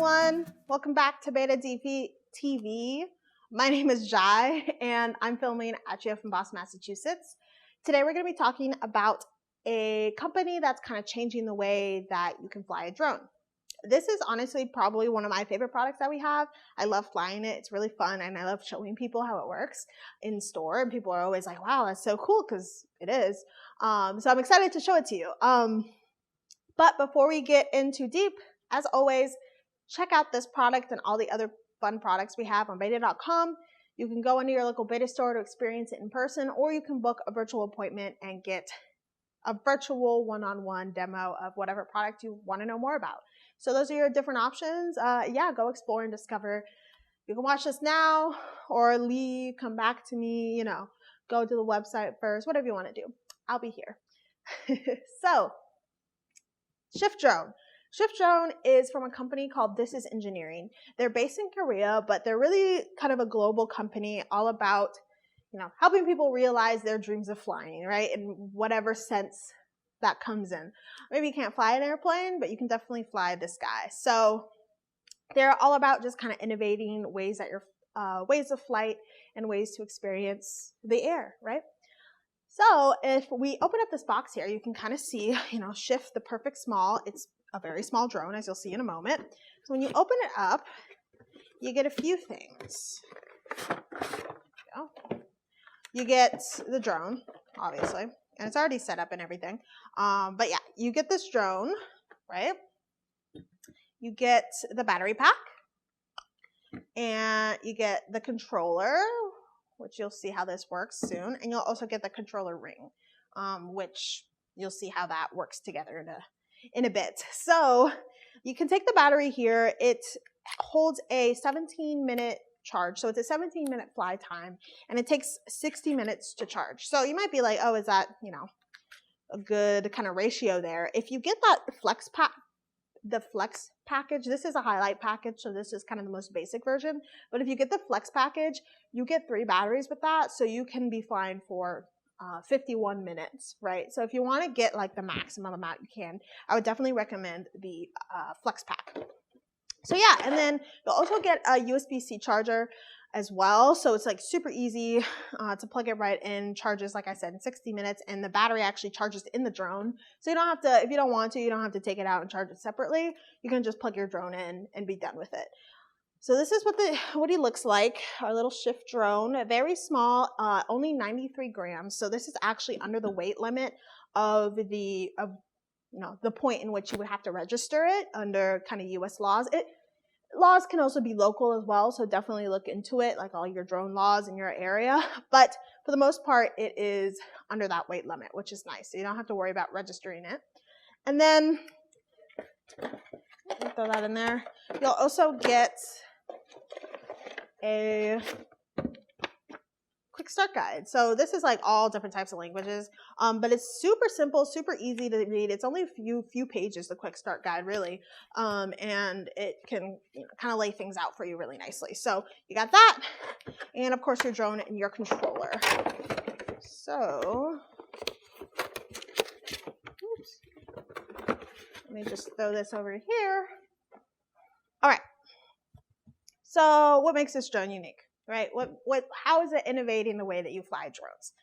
everyone. Welcome back to b8ta TV. My name is Jai, and I'm filming at you from Boston, Massachusetts. Today we're going to be talking about a company that's kind of changing the way that you can fly a drone. This is honestly probably one of my favorite products that we have. I love flying it. It's really fun, and I love showing people how it works in store. And people are always like, wow, that's so cool, because it is. So I'm excited to show it to you. But before we get in too deep, as always, check out this product and all the other fun products we have on b8ta.com. You can go into your local b8ta store to experience it in person, or you can book a virtual appointment and get a virtual one-on-one demo of whatever product you want to know more about. So those are your different options. Yeah, go explore and discover. You can watch this now or leave, come back to me, go to the website first, whatever you want to do. I'll be here. So, Shift Drone. Shift Drone is from a company called This Is Engineering. They're based in Korea, but they're really kind of a global company all about, helping people realize their dreams of flying, right? In whatever sense that comes in. Maybe you can't fly an airplane, but you can definitely fly this guy. So they're all about just kind of innovating ways of flight and ways to experience the air, right? So if we open up this box here, you can kind of see, Shift the perfect small. It's a very small drone, as you'll see in a moment. So when you open it up, you get a few things. You get the drone, obviously, and it's already set up and everything. But yeah, you get this drone, right? You get the battery pack, and you get the controller, which you'll see how this works soon. And you'll also get the controller ring, which you'll see how that works together in a bit. So you can take the battery here. It holds a 17-minute charge. So it's a 17-minute fly time, and it takes 60 minutes to charge. So you might be like, oh, is that, a good kind of ratio there? If you get that flex package, this is a HI-LITE package, so this is kind of the most basic version. But if you get the flex package, you get 3 batteries with that, so you can be flying for 51 minutes, right? So if you want to get like the maximum amount you can, I would definitely recommend the flex pack. So yeah, and then you'll also get a USB-C charger as well. So it's like super easy to plug it right in, charges, like I said, in 60 minutes, and the battery actually charges in the drone. So you don't have to, if you don't want to, you don't have to take it out and charge it separately. You can just plug your drone in and be done with it. So this is what he looks like, our little Shift drone, very small, only 93 grams. So this is actually under the weight limit of the point in which you would have to register it under kind of US laws. Laws can also be local as well, so definitely look into it, like all your drone laws in your area. But for the most part, it is under that weight limit, which is nice. So you don't have to worry about registering it. And then, throw that in there. You'll also get a quick start guide. So this is like all different types of languages, but it's super simple, super easy to read. It's only a few pages, the quick start guide, really, and it can kind of lay things out for you really nicely. So you got that, and of course your drone and your controller. So, oops, let me just throw this over here. All right. So what makes this drone unique? Right? How is it innovating the way that you fly drones?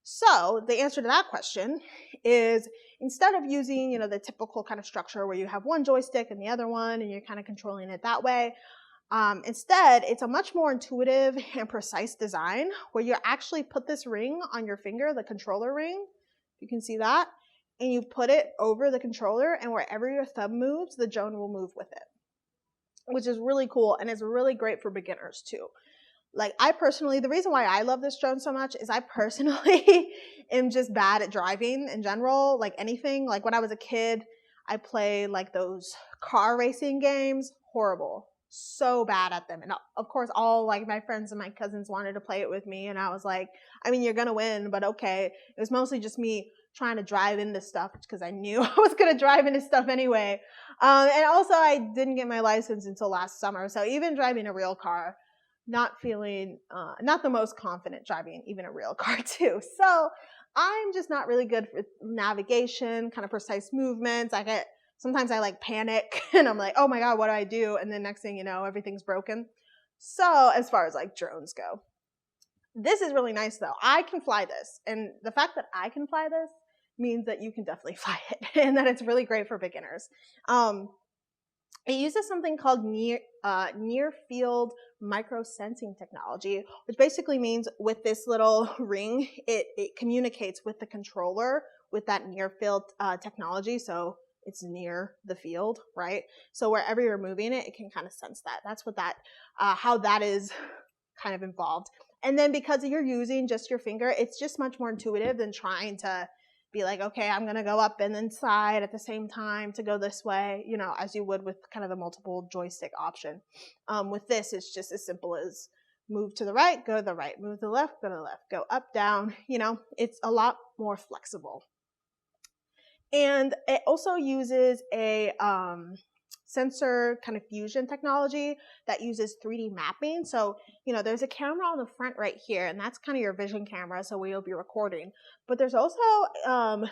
So the answer to that question is, instead of using, the typical kind of structure where you have one joystick and the other one, and you're kind of controlling it that way, instead, it's a much more intuitive and precise design where you actually put this ring on your finger, the controller ring, you can see that, and you put it over the controller, and wherever your thumb moves, the drone will move with it, which is really cool, and it's really great for beginners too. Like the reason why I love this drone so much is I personally am just bad at driving in general, like anything. Like when I was a kid, I played like those car racing games, horrible, so bad at them. And of course, all like my friends and my cousins wanted to play it with me. And I was like, I mean, you're going to win, but okay. It was mostly just me trying to drive into stuff because I knew I was going to drive into stuff anyway. And also I didn't get my license until last summer. So even driving a real car, not feeling, not the most confident driving even a real car too. So I'm just not really good with navigation, kind of precise movements. I get sometimes I like panic and I'm like, oh my God, what do I do? And then next thing you know, everything's broken. So as far as like drones go, this is really nice though. I can fly this. And the fact that I can fly this means that you can definitely fly it and that it's really great for beginners. It uses something called near field micro sensing technology, which basically means with this little ring, it communicates with the controller with that near field technology. So it's near the field, right? So wherever you're moving it, it can kind of sense that. That's what how that is kind of involved. And then because you're using just your finger, it's just much more intuitive than trying to be like, okay, I'm going to go up and inside at the same time to go this way, you know, as you would with kind of the multiple joystick option. With this, it's just as simple as move to the right, go to the right, move to the left, go to the left, go up, down, you know, it's a lot more flexible. And it also uses a sensor kind of fusion technology that uses 3D mapping. So, you know, there's a camera on the front right here, and that's kind of your vision camera, so where you'll be recording. But there's also a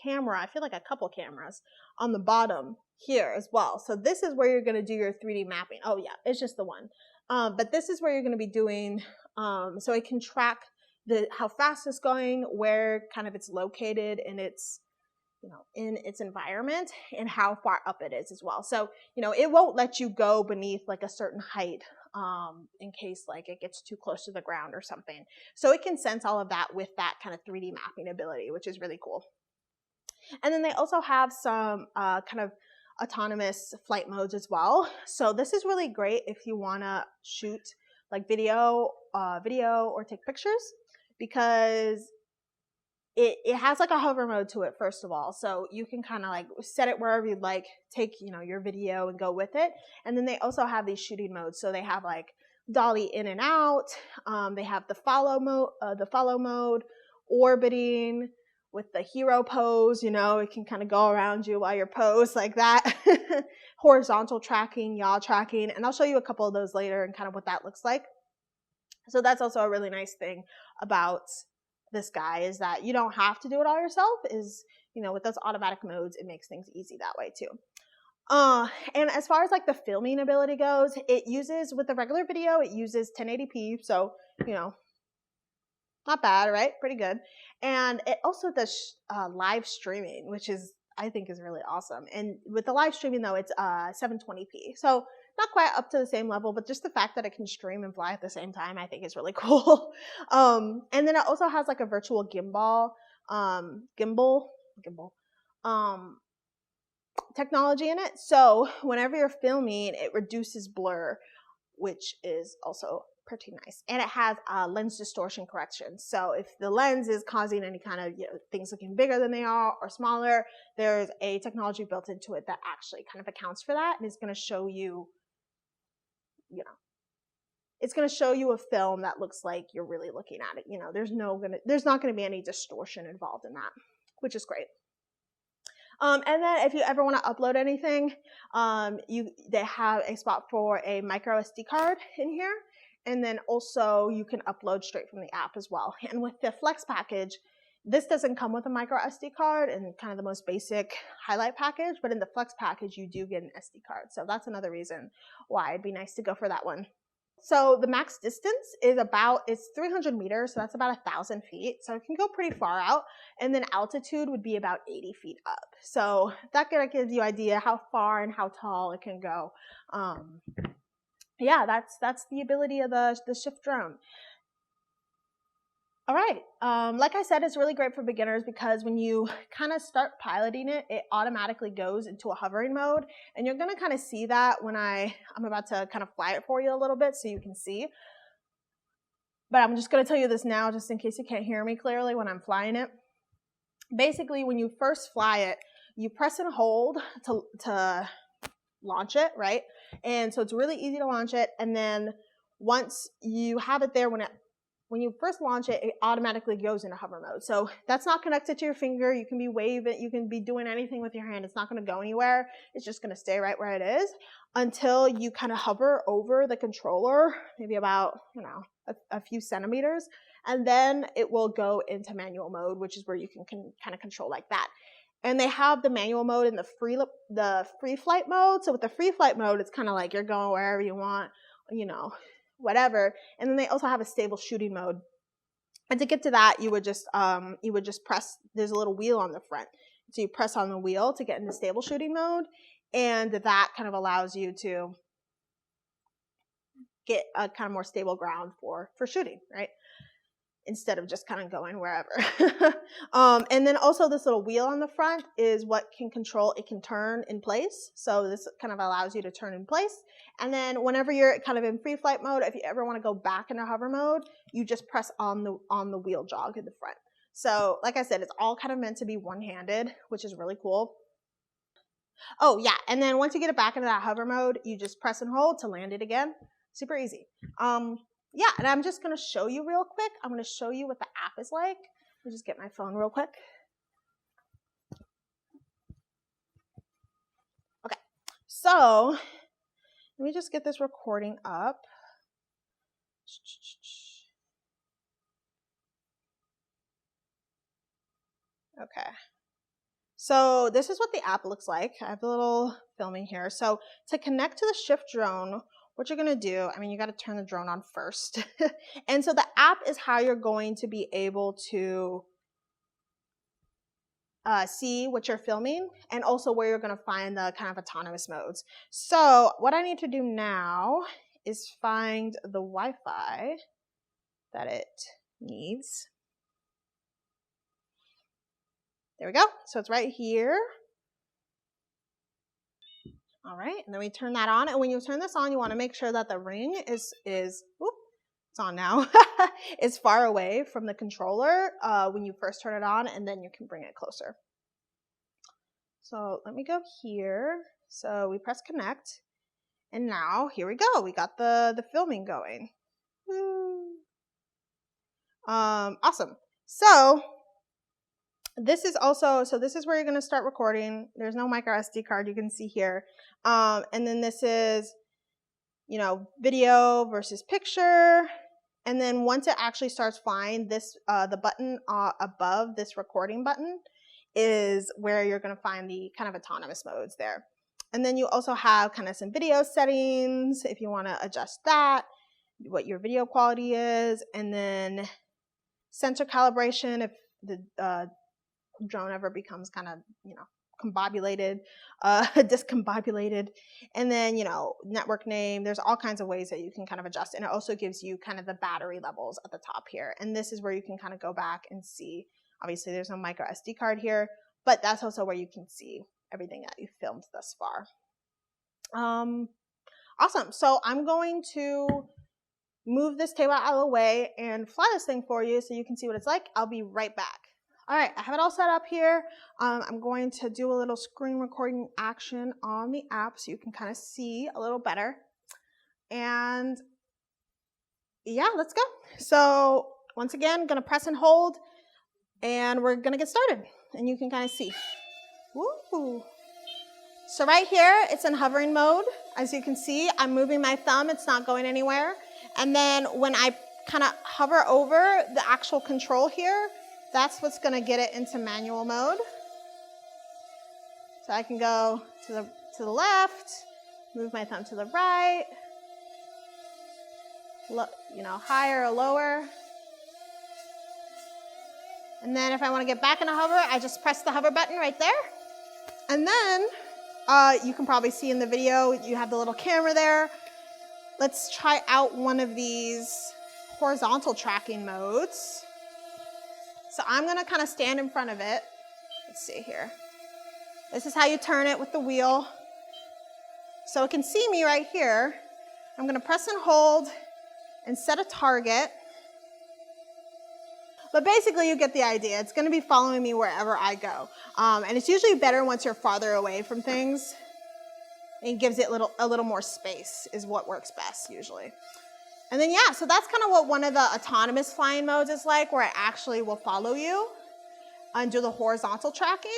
camera, I feel like a couple cameras, on the bottom here as well. So this is where you're going to do your 3D mapping. Oh yeah, it's just the one. But this is where you're going to be doing, so it can track how fast it's going, where kind of it's located in its, you know, in its environment, and how far up it is as well. So, you know, it won't let you go beneath like a certain height in case like it gets too close to the ground or something. So it can sense all of that with that kind of 3D mapping ability, which is really cool. And then they also have some kind of autonomous flight modes as well. So this is really great if you want to shoot like video or take pictures, because it has like a hover mode to it, first of all. So you can kind of like set it wherever you'd like, take, you know, your video and go with it. And then they also have these shooting modes. So they have like dolly in and out. They have the follow mode, orbiting with the hero pose, you know, it can kind of go around you while you're posed like that. Horizontal tracking, yaw tracking. And I'll show you a couple of those later and kind of what that looks like. So that's also a really nice thing about this guy, is that you don't have to do it all yourself. Is, you know, with those automatic modes, it makes things easy that way too. And as far as like the filming ability goes, it uses, with the regular video, it uses 1080p. So, you know, not bad, right? Pretty good. And it also does live streaming, which is, I think, is really awesome. And with the live streaming though, it's 720p. So not quite up to the same level, but just the fact that it can stream and fly at the same time, I think is really cool. And then it also has like a virtual gimbal technology in it. So whenever you're filming, it reduces blur, which is also pretty nice. And it has lens distortion correction. So if the lens is causing any kind of, you know, things looking bigger than they are or smaller, there's a technology built into it that actually kind of accounts for that, and is going to show you, you know, it's going to show you a film that looks like you're really looking at it. You know, there's not going to be any distortion involved in that, which is great. And then if you ever want to upload anything, they have a spot for a micro SD card in here. And then also you can upload straight from the app as well. And with the Flex package, this doesn't come with a micro SD card and kind of the most basic HI-LITE package, but in the Flex package, you do get an SD card. So that's another reason why it'd be nice to go for that one. So the max distance is it's 300 meters, so that's about 1,000 feet. So it can go pretty far out. And then altitude would be about 80 feet up. So that kind of gives you an idea how far and how tall it can go. Yeah, that's the ability of the Shift drone. All right, like I said, it's really great for beginners because when you kind of start piloting it, it automatically goes into a hovering mode. And you're gonna kind of see that when I'm about to kind of fly it for you a little bit so you can see. But I'm just gonna tell you this now just in case you can't hear me clearly when I'm flying it. Basically, when you first fly it, you press and hold to launch it, right? And so it's really easy to launch it. And then once you have it there, when you first launch it, it automatically goes into hover mode. So that's not connected to your finger. You can be waving, you can be doing anything with your hand. It's not going to go anywhere. It's just going to stay right where it is until you kind of hover over the controller, maybe about, you know, a few centimeters. And then it will go into manual mode, which is where you can kind of control like that. And they have the manual mode and the free flight mode. So with the free flight mode, it's kind of like you're going wherever you want, you know, whatever. And then they also have a stable shooting mode. And to get to that, you would just press, there's a little wheel on the front. So you press on the wheel to get into stable shooting mode. And that kind of allows you to get a kind of more stable ground for shooting, right? Instead of just kind of going wherever. And then also this little wheel on the front is what can control, it can turn in place. So this kind of allows you to turn in place. And then whenever you're kind of in free flight mode, if you ever want to go back into hover mode, you just press on the wheel jog in the front. So like I said, it's all kind of meant to be one-handed, which is really cool. Oh yeah, and then once you get it back into that hover mode, you just press and hold to land it again. Super easy. Yeah, and I'm just going to show you real quick. I'm going to show you what the app is like. Let me just get my phone real quick. Okay, so let me just get this recording up. Okay. So this is what the app looks like. I have a little filming here. So to connect to the Shift drone, what you're gonna do, I mean, you gotta turn the drone on first. And so the app is how you're going to be able to see what you're filming and also where you're gonna find the kind of autonomous modes. So what I need to do now is find the Wi-Fi that it needs. There we go. So it's right here. All right, and then we turn that on. And when you turn this on, you want to make sure that the ring is whoop, it's on now, is far away from the controller when you first turn it on, and then you can bring it closer. So let me go here. So we press connect, and now here we go. We got the filming going. Woo. Awesome. So this is also, so this is where you're going to start recording. There's no micro SD card you can see here. And then this is, you know, video versus picture. And then once it actually starts flying, this, the button above this recording button is where you're going to find the kind of autonomous modes there. And then you also have kind of some video settings if you want to adjust that, what your video quality is, and then sensor calibration if the drone ever becomes kind of, you know, discombobulated, and then, you know, network name. There's all kinds of ways that you can kind of adjust, and it also gives you kind of the battery levels at the top here. And this is where you can kind of go back and see. Obviously, there's no micro SD card here, but that's also where you can see everything that you filmed thus far. Awesome. So I'm going to move this table out of the way and fly this thing for you so you can see what it's like. I'll be right back. All right, I have it all set up here. I'm going to do a little screen recording action on the app so you can kind of see a little better. And yeah, let's go. So once again, gonna press and hold, and we're gonna get started. And you can kind of see. Woo! So right here, it's in hovering mode. As you can see, I'm moving my thumb, it's not going anywhere. And then when I kind of hover over the actual control here, that's what's going to get it into manual mode. So I can go to the left, move my thumb to the right, you know, higher or lower. And then if I want to get back into hover, I just press the hover button right there. And then you can probably see in the video, you have the little camera there. Let's try out one of these horizontal tracking modes. So I'm going to kind of stand in front of it. Let's see here. This is how you turn it with the wheel. So it can see me right here. I'm going to press and hold and set a target. But basically you get the idea. It's going to be following me wherever I go. And it's usually better once you're farther away from things. It gives it a little more space is what works best usually. And then yeah, so that's kind of what one of the autonomous flying modes is like, where it actually will follow you and do the horizontal tracking.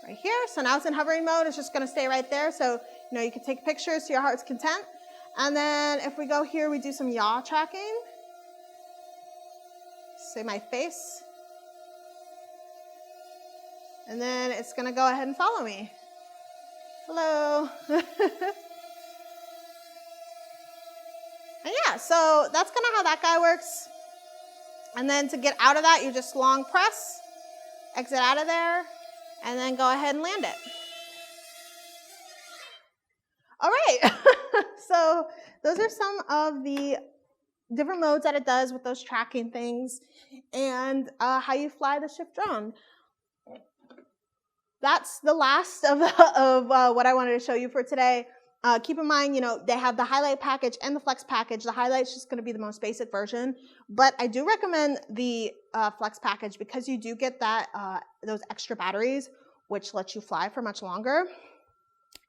Right here, so now it's in hovering mode, it's just gonna stay right there. So, you know, you can take pictures to your heart's content. And then if we go here, we do some yaw tracking. Say my face. And then it's gonna go ahead and follow me. Hello. And yeah, so that's kind of how that guy works. And then to get out of that, you just long press, exit out of there, and then go ahead and land it. All right, so those are some of the different modes that it does with those tracking things and how you fly the Shift drone. That's the last of what I wanted to show you for today. Keep in mind, you know, they have the HI-LITE package and the Flex package. The HI-LITE is just going to be the most basic version, but I do recommend the Flex package because you do get that those extra batteries, which lets you fly for much longer.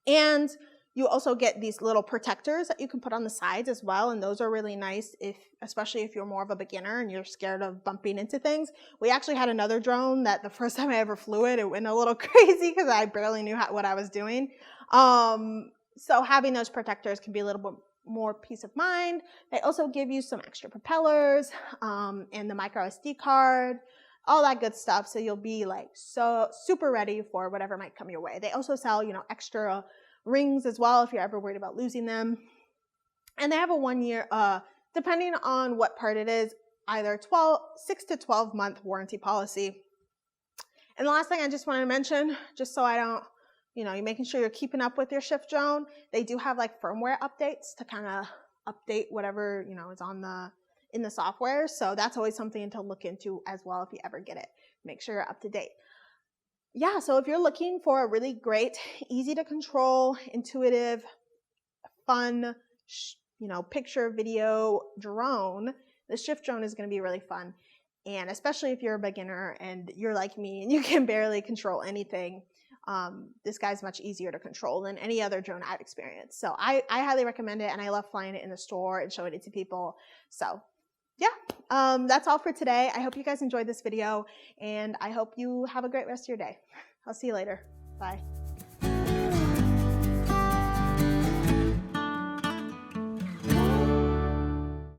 And you also get these little protectors that you can put on the sides as well, and those are really nice, especially if you're more of a beginner and you're scared of bumping into things. We actually had another drone that the first time I ever flew it, it went a little crazy because I barely knew what I was doing. So having those protectors can be a little bit more peace of mind. They also give you some extra propellers and the micro SD card, all that good stuff. So you'll be like so super ready for whatever might come your way. They also sell, you know, extra rings as well if you're ever worried about losing them. And they have a 1 year, depending on what part it is, either 6 to 12 month warranty policy. And the last thing I just wanted to mention, just so I don't, you know, you're making sure you're keeping up with your Shift drone, they do have like firmware updates to kind of update whatever, you know, is on in the software. So that's always something to look into as well if you ever get it. Make sure you're up to date. Yeah, so if you're looking for a really great, easy to control, intuitive, fun, you know, picture, video drone, the Shift drone is going to be really fun. And especially if you're a beginner and you're like me and you can barely control anything, this guy's much easier to control than any other drone I've experienced. So I highly recommend it, and I love flying it in the store and showing it to people. So yeah, that's all for today. I hope you guys enjoyed this video, and I hope you have a great rest of your day. I'll see you later. Bye.